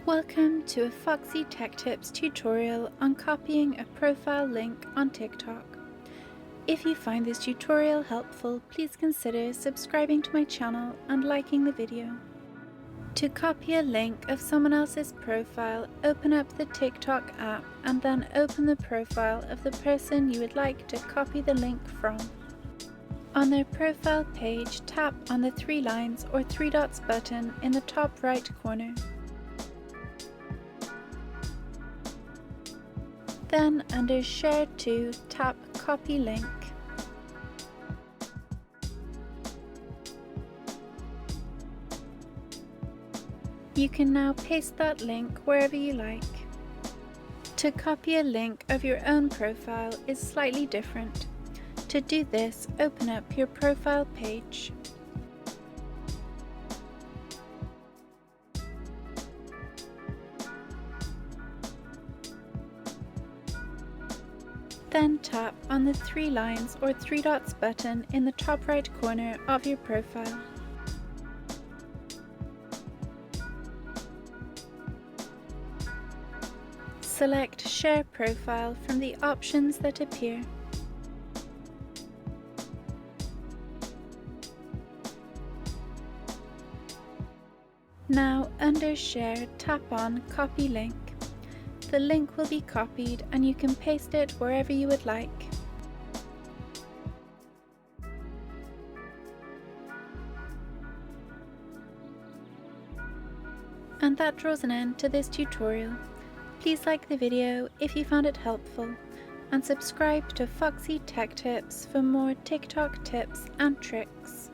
Welcome to a Foxy Tech Tips tutorial on copying a profile link on TikTok. If you find this tutorial helpful, please consider subscribing to my channel and liking the video. To copy a link of someone else's profile, open up the TikTok app and then open the profile of the person you would like to copy the link from. On their profile page, tap on the three lines or three dots button in the top right corner. Then under Share To, tap Copy Link. You can now paste that link wherever you like. To copy a link of your own profile is slightly different. To do this, open up your profile page. Then tap on the three lines or three dots button in the top right corner of your profile. Select Share Profile from the options that appear. Now under Share, tap on Copy Link. The link will be copied and you can paste it wherever you would like. And that draws an end to this tutorial. Please like the video if you found it helpful and subscribe to Foxy Tech Tips for more TikTok tips and tricks.